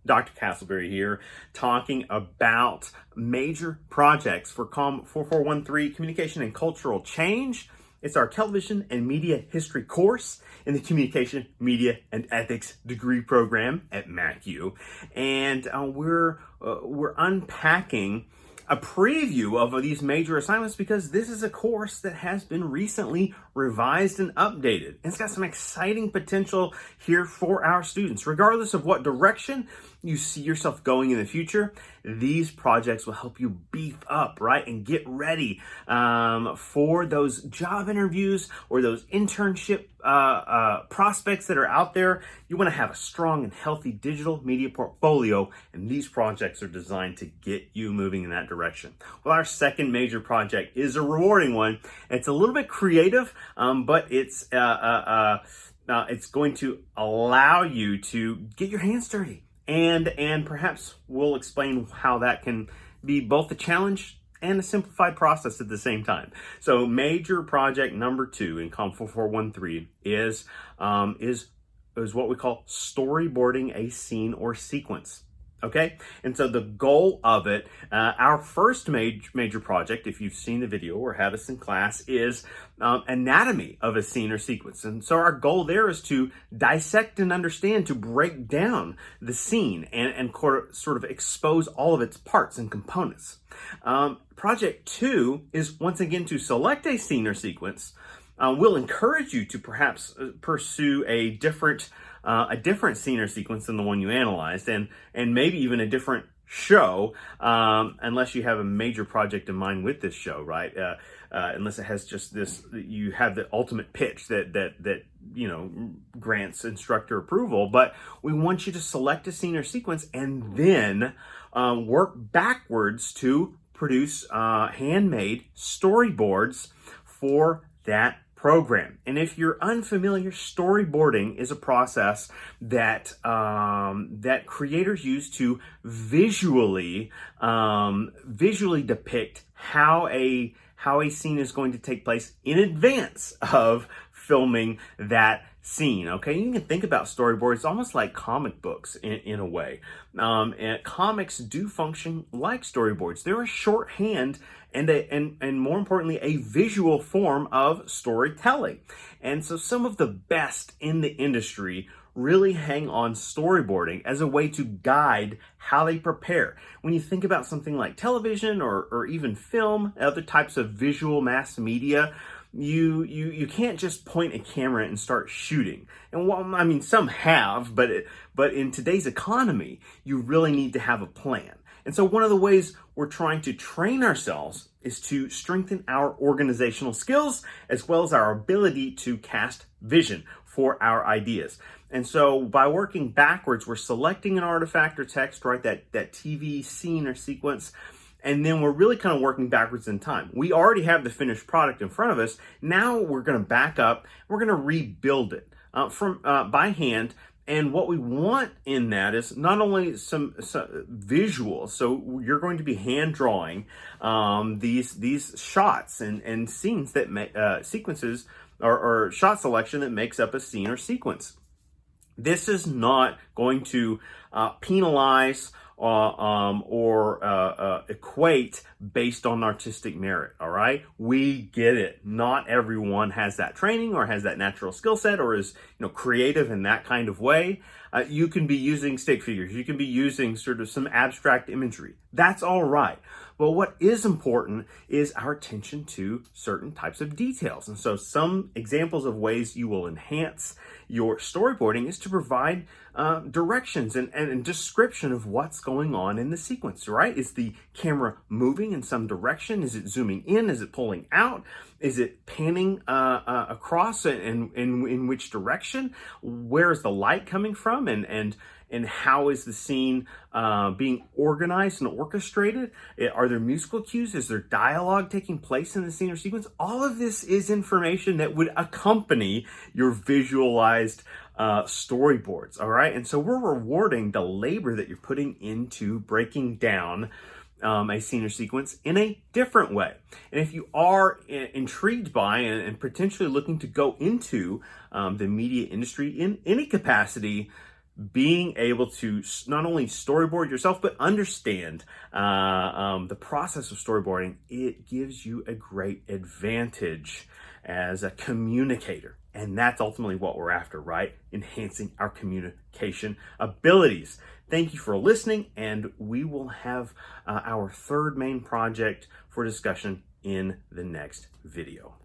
Dr. Castleberry here, talking about major projects for COM 4413 Communication and Cultural Change. It's our television and media history course in the Communication, Media, and Ethics degree program at MacU. And we're unpacking a preview of these major assignments because this is a course that has been recently revised and updated. And it's got some exciting potential here for our students. Regardless of what direction you see yourself going in the future, these projects will help you beef up, right? And get ready for those job interviews or those internship prospects that are out there. You want to have a strong and healthy digital media portfolio, and these projects are designed to get you moving in that direction. Well, our second major project is a rewarding one. It's a little bit creative, but it's going to allow you to get your hands dirty. And perhaps we'll explain how that can be both a challenge and a simplified process at the same time. So major project number 2 in COM 4413 is what we call storyboarding a scene or sequence. Okay, and so the goal of it, our first major project, if you've seen the video or had us in class, is anatomy of a scene or sequence. And so our goal there is to dissect and understand, to break down the scene and sort of expose all of its parts and components. Project 2 is once again to select a scene or sequence. We'll encourage you to perhaps pursue a different scene or sequence than the one you analyzed, and maybe even a different show, unless you have a major project in mind with this show, right? Unless it has just this, you have the ultimate pitch that grants instructor approval. But we want you to select a scene or sequence and then work backwards to produce handmade storyboards for that program. And if you're unfamiliar, storyboarding is a process that that creators use to visually depict how a scene is going to take place in advance of filming that scene. Okay, you can think about storyboards almost like comic books in a way. And comics do function like storyboards. They're a shorthand and more importantly, a visual form of storytelling. And so some of the best in the industry really hang on storyboarding as a way to guide how they prepare. When you think about something like television or even film, other types of visual mass media, you can't just point a camera and start shooting. And well, I mean, some have, but in today's economy, you really need to have a plan. And so one of the ways we're trying to train ourselves is to strengthen our organizational skills as well as our ability to cast vision for our ideas. And so by working backwards, we're selecting an artifact or text, right? That TV scene or sequence. And then we're really kind of working backwards in time. We already have the finished product in front of us. Now we're going to back up. We're going to rebuild it by hand. And what we want in that is not only some visuals. So you're going to be hand drawing these shots and scenes that sequences or shot selection that makes up a scene or sequence. This is not going to penalize or equate based on artistic merit, all right? We get it. Not everyone has that training or has that natural skill set or is creative in that kind of way. You can be using stick figures. You can be using sort of some abstract imagery. That's all right. But what is important is our attention to certain types of details. And so some examples of ways you will enhance your storyboarding is to provide directions and description of what's going on in the sequence, right? Is the camera moving in some direction? Is it zooming in? Is it pulling out? Is it panning across and in which direction? Where is the light coming from? And how is the scene being organized and orchestrated? Are there musical cues? Is there dialogue taking place in the scene or sequence? All of this is information that would accompany your visualized storyboards, all right? And so we're rewarding the labor that you're putting into breaking down a scene or sequence in a different way. And if you are intrigued by and potentially looking to go into the media industry in any capacity, being able to not only storyboard yourself, but understand the process of storyboarding, it gives you a great advantage as a communicator. And that's ultimately what we're after, right? Enhancing our communication abilities. Thank you for listening, and we will have our third main project for discussion in the next video.